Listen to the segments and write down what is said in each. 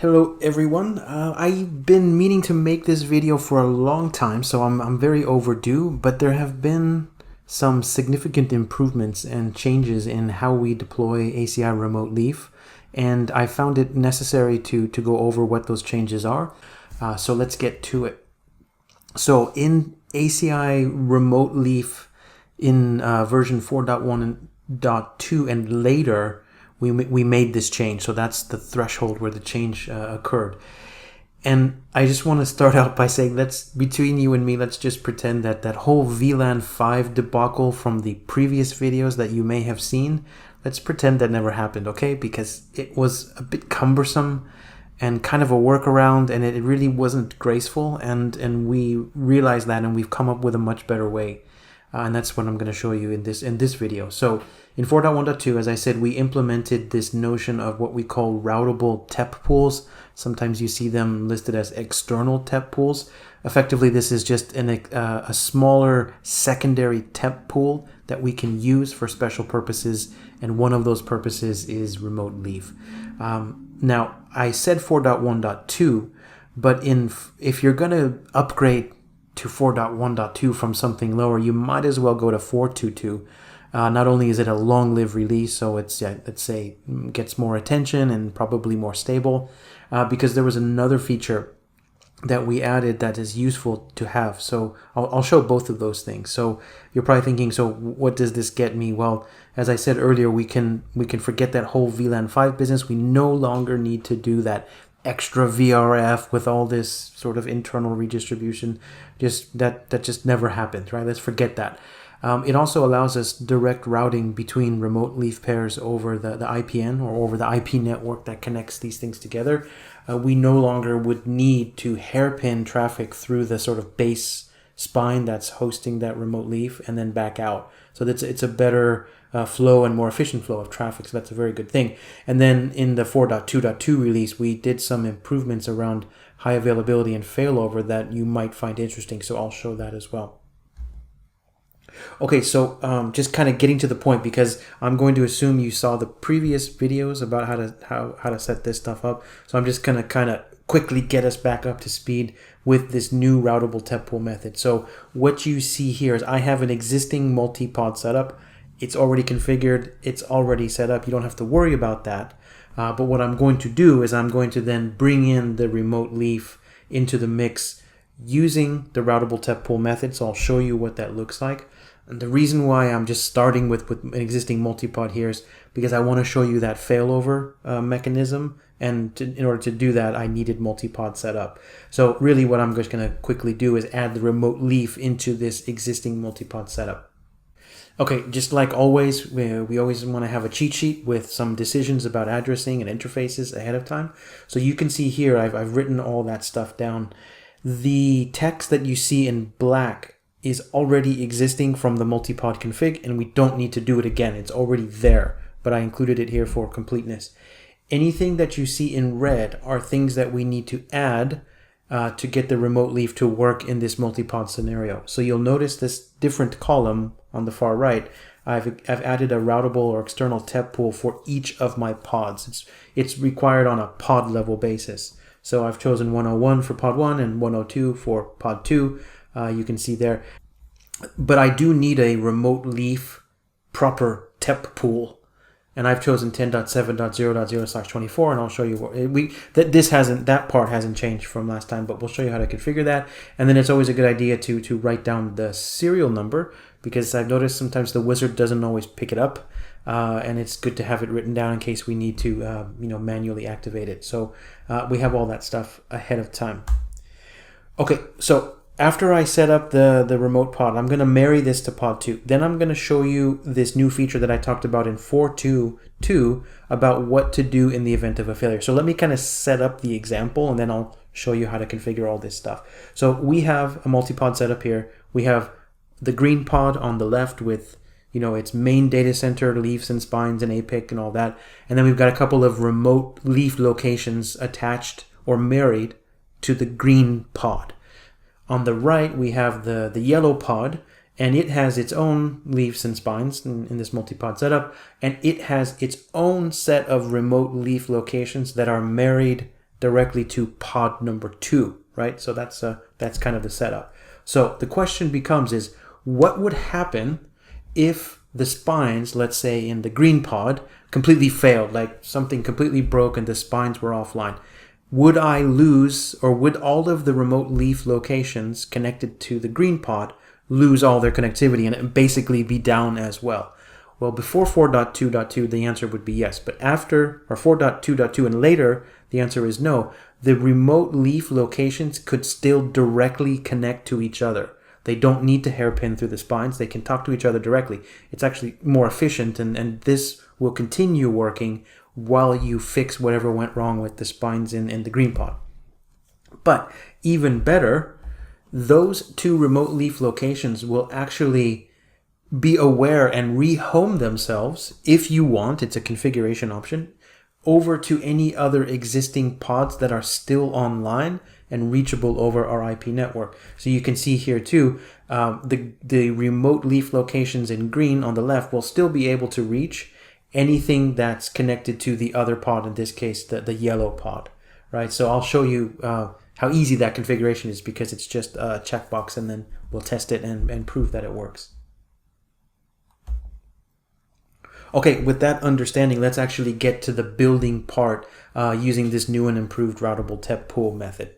Hello everyone. I've been meaning to make this video for a long time, so I'm very overdue, but there have been some significant improvements and changes in how we deploy ACI Remote Leaf, and I found it necessary to go over what those changes are. So let's get to it. So in ACI Remote Leaf in version 4.1.2 and later, we made this change. So that's the threshold where the change occurred. And I just want to start out by saying, between you and me, let's just pretend that that whole VLAN 5 debacle from the previous videos that you may have seen, let's pretend that never happened, okay? Because it was a bit cumbersome and kind of a workaround, and it really wasn't graceful, and we realized that, and we've come up with a much better way. And that's what I'm going to show you in this video. So in 4.1.2, as I said, we implemented this notion of what we call routable TEP pools. Sometimes you see them listed as external TEP pools. Effectively, this is just a smaller secondary TEP pool that we can use for special purposes, and one of those purposes is remote leaf. Now, I said 4.1.2, but if you're going to upgrade to 4.1.2 from something lower, you might as well go to 4.2.2. Not only is it a long-lived release, so it's, let's say, gets more attention and probably more stable, because there was another feature that we added that is useful to have. So I'll show both of those things. So you're probably thinking, so what does this get me? Well, as I said earlier, we can forget that whole VLAN 5 business. We no longer need to do that extra VRF with all this sort of internal redistribution. That just never happened, right? Let's forget that. It also allows us direct routing between remote leaf pairs over the IPN, or over the IP network that connects these things together. We no longer would need to hairpin traffic through the sort of base spine that's hosting that remote leaf and then back out. So it's a better flow and more efficient flow of traffic, so that's a very good thing. And then in the 4.2.2 release, we did some improvements around high availability and failover that you might find interesting, so I'll show that as well. Okay, so just kind of getting to the point, because I'm going to assume you saw the previous videos about how to set this stuff up. So I'm just going to kind of quickly get us back up to speed with this new routable TEP pool method. So what you see here is I have an existing multi-pod setup. It's already configured. It's already set up. You don't have to worry about that. But what I'm going to do is I'm going to then bring in the remote leaf into the mix using the routable TEP pool method. So I'll show you what that looks like. And the reason why I'm just starting with an existing multi-pod here is because I want to show you that failover mechanism. And in order to do that, I needed multi-pod set up. So really what I'm just going to quickly do is add the remote leaf into this existing multi-pod setup. Okay, just like always, we always want to have a cheat sheet with some decisions about addressing and interfaces ahead of time. So you can see here, I've written all that stuff down. The text that you see in black is already existing from the multi-pod config, and we don't need to do it again. It's already there, but I included it here for completeness. Anything that you see in red are things that we need to add to get the remote leaf to work in this multi-pod scenario. So you'll notice this different column on the far right. I've added a routable or external TEP pool for each of my pods. It's required on a pod level basis. So I've chosen 101 for pod 1 and 102 for pod 2. You can see there. But I do need a remote leaf proper TEP pool. And I've chosen 10.7.0.0/24, and I'll show you what that part hasn't changed from last time, but we'll show you how to configure that. And then it's always a good idea to write down the serial number, because I've noticed sometimes the wizard doesn't always pick it up, and it's good to have it written down in case we need to manually activate it. So we have all that stuff ahead of time. Okay, so after I set up the remote pod, I'm going to marry this to pod 2. Then I'm going to show you this new feature that I talked about in 4.2.2 about what to do in the event of a failure. So let me kind of set up the example, and then I'll show you how to configure all this stuff. So we have a multi-pod setup here. We have the green pod on the left with its main data center, leaves and spines and APIC and all that. And then we've got a couple of remote leaf locations attached or married to the green pod. On the right, we have the yellow pod, and it has its own leaves and spines in this multi-pod setup, and it has its own set of remote leaf locations that are married directly to pod number 2, right? So that's kind of the setup. So the question becomes is, what would happen if the spines, let's say in the green pod, completely failed, like something completely broke and the spines were offline? Would I lose, or would all of the remote leaf locations connected to the green pod lose all their connectivity and basically be down as well? Well, before 4.2.2, the answer would be yes. But after, or 4.2.2 and later, the answer is no. The remote leaf locations could still directly connect to each other. They don't need to hairpin through the spines. They can talk to each other directly. It's actually more efficient, and this will continue working while you fix whatever went wrong with the spines in the green pod. But even better, those two remote leaf locations will actually be aware and rehome themselves, if you want, it's a configuration option, over to any other existing pods that are still online and reachable over our IP network. So you can see here too, the remote leaf locations in green on the left will still be able to reach anything that's connected to the other pod, in this case, the yellow pod, right? So I'll show you how easy that configuration is, because it's just a checkbox, and then we'll test it and prove that it works. Okay, with that understanding, let's actually get to the building part using this new and improved Routable TEP Pool method.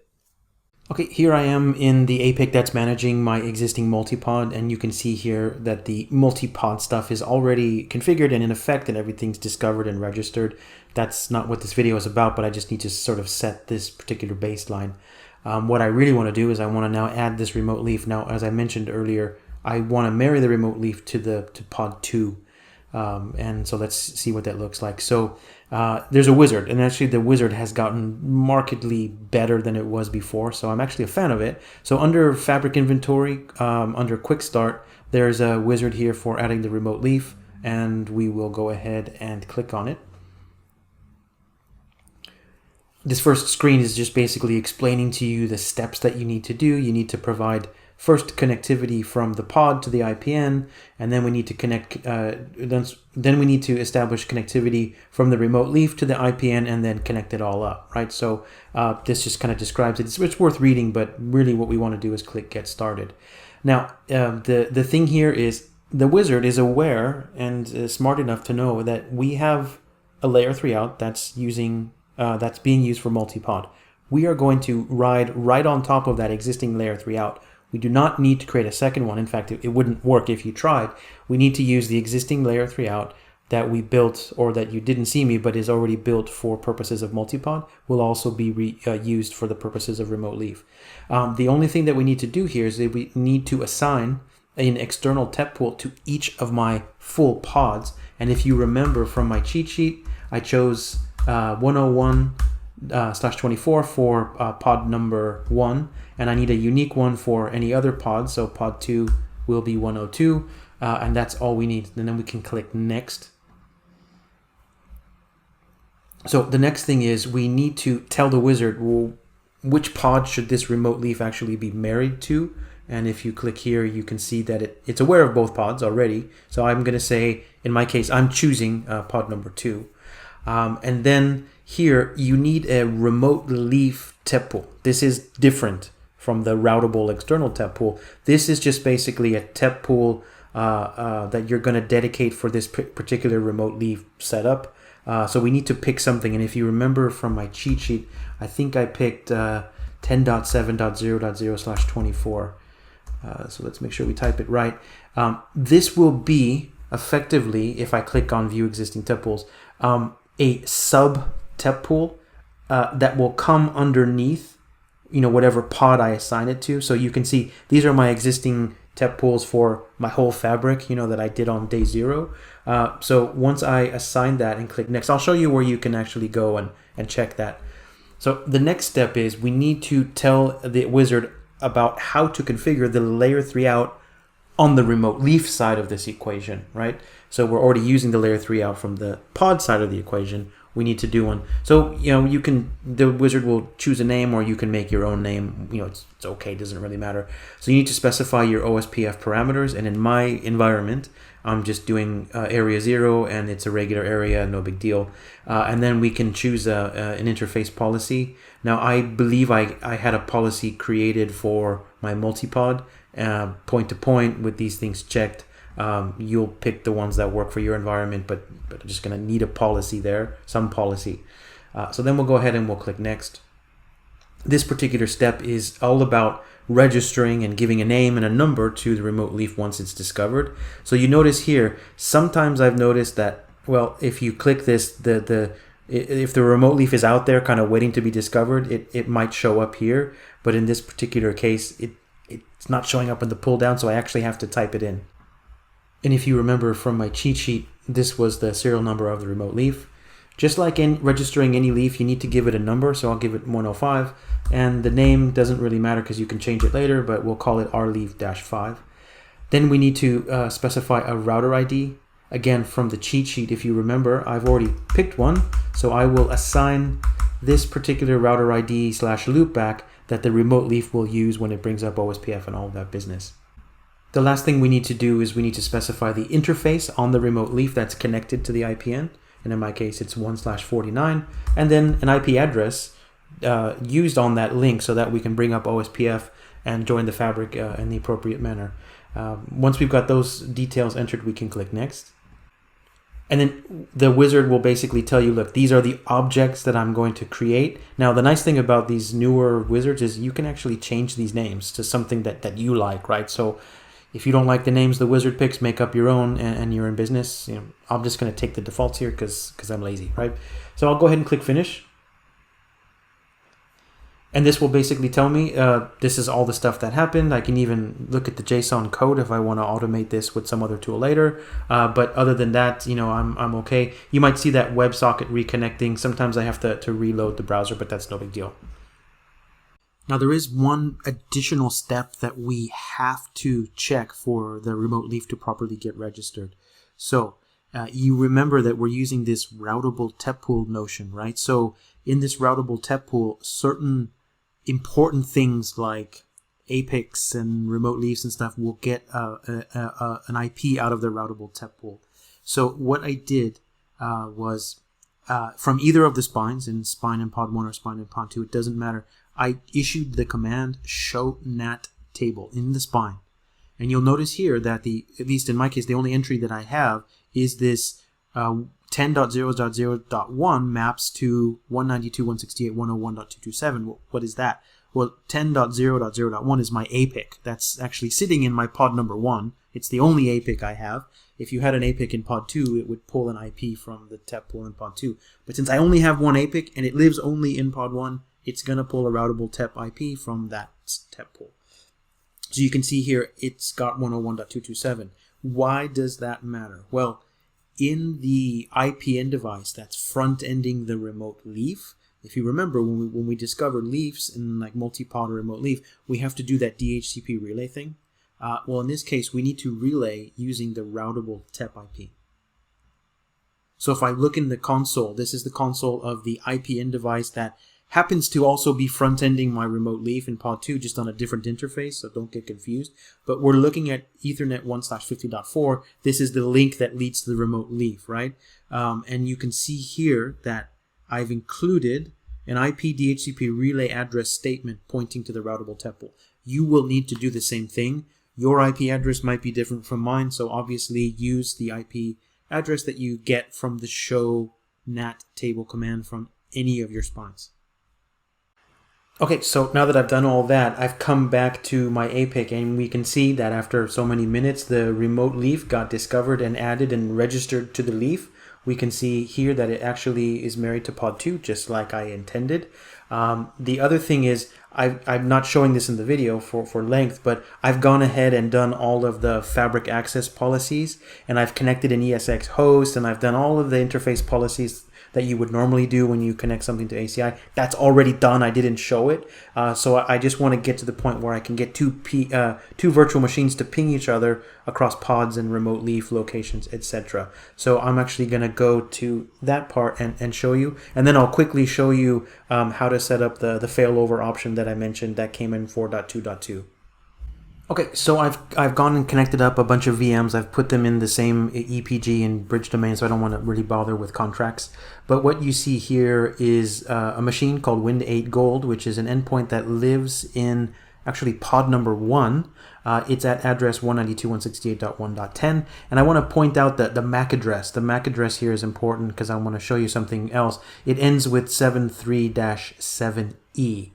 Okay, here I am in the APIC that's managing my existing multipod, and you can see here that the multipod stuff is already configured and in effect, and everything's discovered and registered. That's not what this video is about, but I just need to sort of set this particular baseline. What I really want to do is I want to now add this remote leaf. Now, as I mentioned earlier, I want to marry the remote leaf to pod 2. And so let's see what that looks like. So there's a wizard, and actually the wizard has gotten markedly better than it was before, so I'm actually a fan of it. So under fabric inventory, under quick start, there's a wizard here for adding the remote leaf, and we will go ahead and click on it. This first screen is just basically explaining to you the steps that you need to do. You need to provide first connectivity from the pod to the IPN, and then we need to connect. Then we need to establish connectivity from the remote leaf to the IPN, and then connect it all up, right? So this just kind of describes it. It's worth reading, but really what we want to do is click Get Started. Now the thing here is the wizard is aware and smart enough to know that we have a layer 3 out that's being used for multipod. We are going to ride right on top of that existing layer 3 out. We do not need to create a second one. In fact, it wouldn't work if you tried. We need to use the existing layer 3 out that we built, or that you didn't see me, but is already built for purposes of multipod, will also be used for the purposes of remote leaf. The only thing that we need to do here is that we need to assign an external TEP pool to each of my full pods. And if you remember from my cheat sheet, I chose 101/24 for pod number 1, and I need a unique one for any other pod, so pod 2 will be 102, and that's all we need. And then we can click Next. So the next thing is we need to tell the wizard, well, which pod should this remote leaf actually be married to. And if you click here, you can see that it's aware of both pods already. So I'm going to say, in my case, I'm choosing pod number 2. And then here you need a remote leaf TEP pool. This is different from the routable external TEP pool. This is just basically a TEP pool that you're going to dedicate for this particular remote leaf setup. So we need to pick something. And if you remember from my cheat sheet, I think I picked 10.7.0.0/24. So let's make sure we type it right. This will be effectively, if I click on View Existing TEP Pools, a sub TEP pool that will come underneath, whatever pod I assign it to. So you can see these are my existing TEP pools for my whole fabric, that I did on day 0. So once I assign that and click Next, I'll show you where you can actually go and check that. So the next step is we need to tell the wizard about how to configure the layer 3 out on the remote leaf side of this equation, right? So we're already using the layer 3 out from the pod side of the equation. we need to do one. So, you can, the wizard will choose a name, or you can make your own name. It's okay, it doesn't really matter. So you need to specify your OSPF parameters, and in my environment, I'm just doing area 0, and it's a regular area, no big deal. And then we can choose an interface policy. Now, I believe I had a policy created for my multipod, point-to-point, with these things checked. You'll pick the ones that work for your environment, but I'm just going to need a policy there, some policy. So then we'll go ahead and we'll click next. This particular step is all about registering and giving a name and a number to the remote leaf once it's discovered. So you notice here, sometimes I've noticed that, well, if you click this, if the remote leaf is out there kind of waiting to be discovered, it might show up here. But in this particular case, it's not showing up in the pull down, so I actually have to type it in. And if you remember from my cheat sheet, this was the serial number of the remote leaf. Just like in registering any leaf, you need to give it a number, so I'll give it 105. And the name doesn't really matter because you can change it later, but we'll call it rleaf-5. Then we need to specify a router ID. Again, from the cheat sheet, if you remember, I've already picked one, so I will assign this particular router ID / loopback that the remote leaf will use when it brings up OSPF and all of that business. The last thing we need to do is we need to specify the interface on the remote leaf that's connected to the IPN. And in my case, it's 1/49, and then an IP address used on that link so that we can bring up OSPF and join the fabric in the appropriate manner. Once we've got those details entered, we can click next. And then the wizard will basically tell you, look, these are the objects that I'm going to create. Now, the nice thing about these newer wizards is you can actually change these names to something that you like, right? So if you don't like the names the wizard picks, make up your own, and you're in business. I'm just going to take the defaults here because I'm lazy, right? So I'll go ahead and click finish. And this will basically tell me this is all the stuff that happened. I can even look at the JSON code if I want to automate this with some other tool later. But other than that, I'm okay. You might see that WebSocket reconnecting. Sometimes I have to reload the browser, but that's no big deal. Now, there is one additional step that we have to check for the remote leaf to properly get registered. So you remember that we're using this Routable TEP Pool notion, right? So in this Routable TEP Pool, certain important things like APICs and remote leaves and stuff will get an IP out of the Routable TEP Pool. So what I did was from either of the spines, in spine in pod 1 or spine in pod 2, it doesn't matter. I issued the command show nat table in the spine. And you'll notice here that at least in my case, the only entry that I have is this 10.0.0.1 maps to 192.168.101.227. What is that? Well, 10.0.0.1 is my APIC. That's actually sitting in my pod number 1. It's the only APIC I have. If you had an APIC in pod 2, it would pull an IP from the TEP pool in pod 2. But since I only have one APIC and it lives only in pod 1, it's going to pull a routable TEP IP from that TEP pool. So you can see here, it's got 101.227. Why does that matter? Well, in the IPN device that's front-ending the remote leaf, if you remember, when we discovered leafs in like multi-pod or remote leaf, we have to do that DHCP relay thing. Well, in this case, we need to relay using the routable TEP IP. So if I look in the console, this is the console of the IPN device that happens to also be front-ending my remote leaf in pod 2, just on a different interface, so don't get confused. But we're looking at Ethernet 1/50.4. This is the link that leads to the remote leaf, right? And you can see here that I've included an IP DHCP relay address statement pointing to the routable TEP pool. You will need to do the same thing. Your IP address might be different from mine, so obviously use the IP address that you get from the show nat table command from any of your spines. Okay, so now that I've done all that, I've come back to my APIC, and we can see that after so many minutes, the remote leaf got discovered and added and registered to the leaf. We can see here that it actually is married to pod 2, just like I intended. The other thing is, I'm not showing this in the video for length, but I've gone ahead and done all of the fabric access policies, and I've connected an ESX host, and I've done all of the interface policies that you would normally do when you connect something to ACI. That's already done. I didn't show it. So I just want to get to the point where I can get two virtual machines to ping each other across pods and remote leaf locations, etc. So I'm actually going to go to that part and show you. And then I'll quickly show you how to set up the failover option that I mentioned that came in 4.2.2. Okay, so I've gone and connected up a bunch of VMs. I've put them in the same EPG and bridge domain, so I don't want to really bother with contracts. But what you see here is a machine called Wind8 Gold, which is an endpoint that lives in actually pod number 1. It's at address 192.168.1.10. And I want to point out that the MAC address. The MAC address here is important because I want to show you something else. It ends with 73-7E.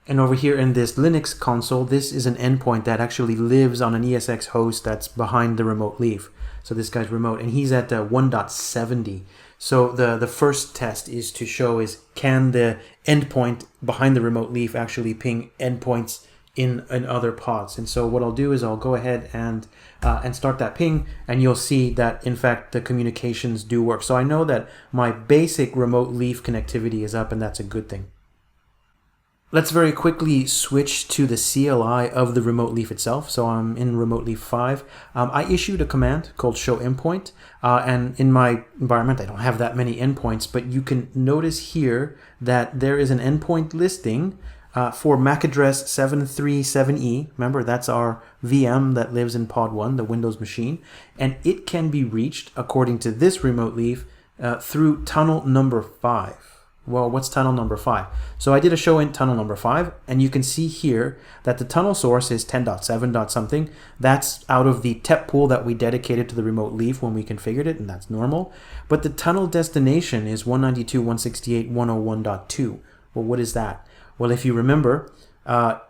And over here in this Linux console, this is an endpoint that actually lives on an ESX host that's behind the remote leaf. So this guy's remote, and he's at 1.70. So the first test is to show is, can the endpoint behind the remote leaf actually ping endpoints in other pods? And so what I'll do is I'll go ahead and start that ping, and you'll see that in fact the communications do work. So I know that my basic remote leaf connectivity is up, and that's a good thing. Let's very quickly switch to the CLI of the remote leaf itself. So I'm in remote leaf 5. I issued a command called show endpoint, and in my environment I don't have that many endpoints, but you can notice here that there is an endpoint listing for MAC address 737E. Remember, that's our VM that lives in pod 1, the Windows machine, and it can be reached according to this remote leaf through tunnel number 5. Well, what's tunnel number 5? So I did a show in tunnel number 5, and you can see here that the tunnel source is 10.7. something. That's out of the TEP pool that we dedicated to the remote leaf when we configured it, and that's normal. But the tunnel destination is 192.168.101.2. Well, what is that? Well, if you remember,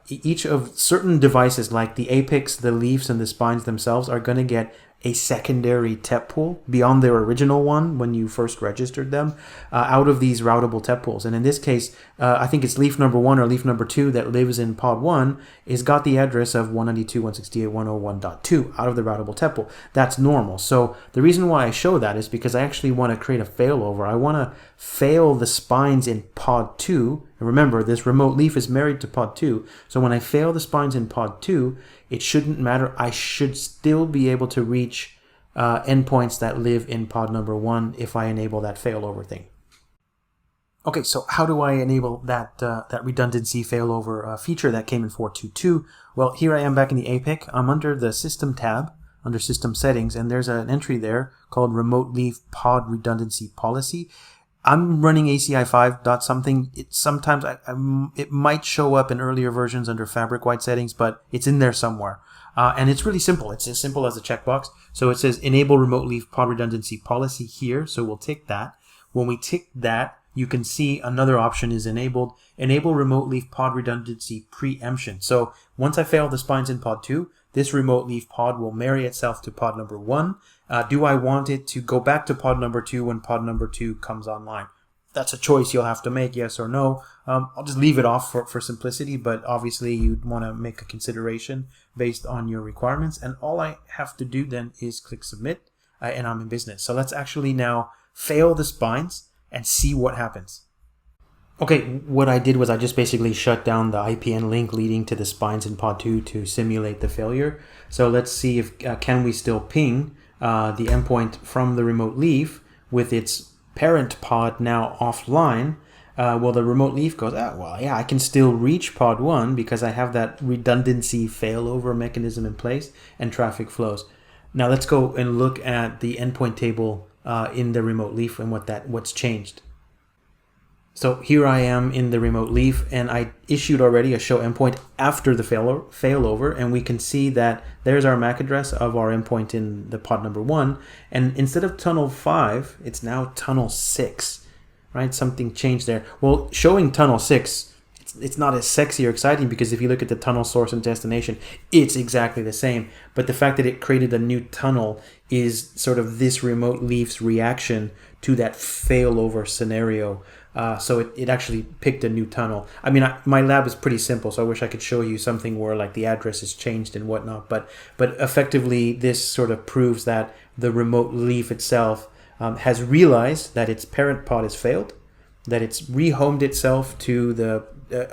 each of certain devices like the apex, the leaves, and the spines themselves are going to get a secondary TEP pool beyond their original one when you first registered them out of these routable TEP pools. And in this case, I think it's leaf number 1 or leaf number 2 that lives in pod 1 is got the address of 192.168.101.2 out of the routable TEP pool. That's normal. So the reason why I show that is because I actually want to create a failover. I want to fail the spines in pod 2. And remember, this remote leaf is married to pod 2. So when I fail the spines in pod 2, it shouldn't matter. I should still be able to reach endpoints that live in pod number 1 if I enable that failover thing. Okay, so how do I enable that redundancy failover feature that came in 4.2.2? Well, here I am back in the APIC. I'm under the System tab, under System Settings, and there's an entry there called Remote Leaf Pod Redundancy Policy. I'm running ACI 5. something. Sometimes it might show up in earlier versions under fabric-wide settings, but it's in there somewhere. And it's really simple. It's as simple as a checkbox. So it says Enable Remote Leaf Pod Redundancy Policy here. So we'll tick that. When we tick that, you can see another option is enabled. Enable Remote Leaf Pod Redundancy Preemption. So once I fail the spines in pod 2, this remote leaf pod will marry itself to pod number 1. Do I want it to go back to pod number 2 when pod number 2 comes online? That's a choice you'll have to make, yes or no. I'll just leave it off for simplicity, but obviously you'd want to make a consideration based on your requirements. And all I have to do then is click submit, and I'm in business. So let's actually now fail the spines and see what happens. Okay, what I did was I just basically shut down the IPN link leading to the spines in pod 2 to simulate the failure. So let's see if can we still ping the endpoint from the remote leaf with its parent pod now offline. Well, the remote leaf goes, well, yeah, I can still reach pod 1 because I have that redundancy failover mechanism in place and traffic flows. Now let's go and look at the endpoint table in the remote leaf and what's changed. So here I am in the remote leaf, and I issued already a show endpoint after the failover, and we can see that there's our MAC address of our endpoint in the pod number 1, and instead of tunnel 5, it's now tunnel 6, right? Something changed there. Well, showing tunnel 6, it's not as sexy or exciting because if you look at the tunnel source and destination, it's exactly the same. But the fact that it created a new tunnel is sort of this remote leaf's reaction to that failover scenario. So it actually picked a new tunnel. I mean, my lab is pretty simple, so I wish I could show you something where like the address is changed and whatnot. But effectively, this sort of proves that the remote leaf itself has realized that its parent pod has failed, that it's rehomed itself to the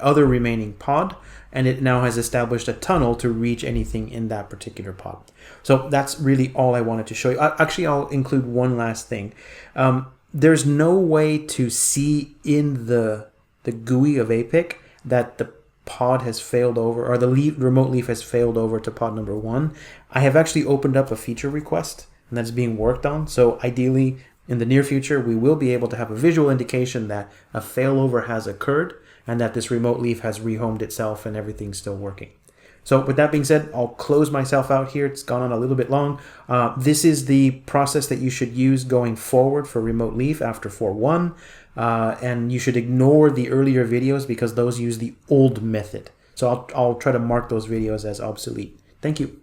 other remaining pod, and it now has established a tunnel to reach anything in that particular pod. So that's really all I wanted to show you. Actually, I'll include one last thing. There's no way to see in the GUI of APIC that the pod has failed over, or the remote leaf has failed over to pod number 1. I have actually opened up a feature request, and that's being worked on. So ideally, in the near future, we will be able to have a visual indication that a failover has occurred and that this remote leaf has rehomed itself and everything's still working. So with that being said, I'll close myself out here. It's gone on a little bit long. This is the process that you should use going forward for remote leaf after 4.1. And you should ignore the earlier videos because those use the old method. So I'll try to mark those videos as obsolete. Thank you.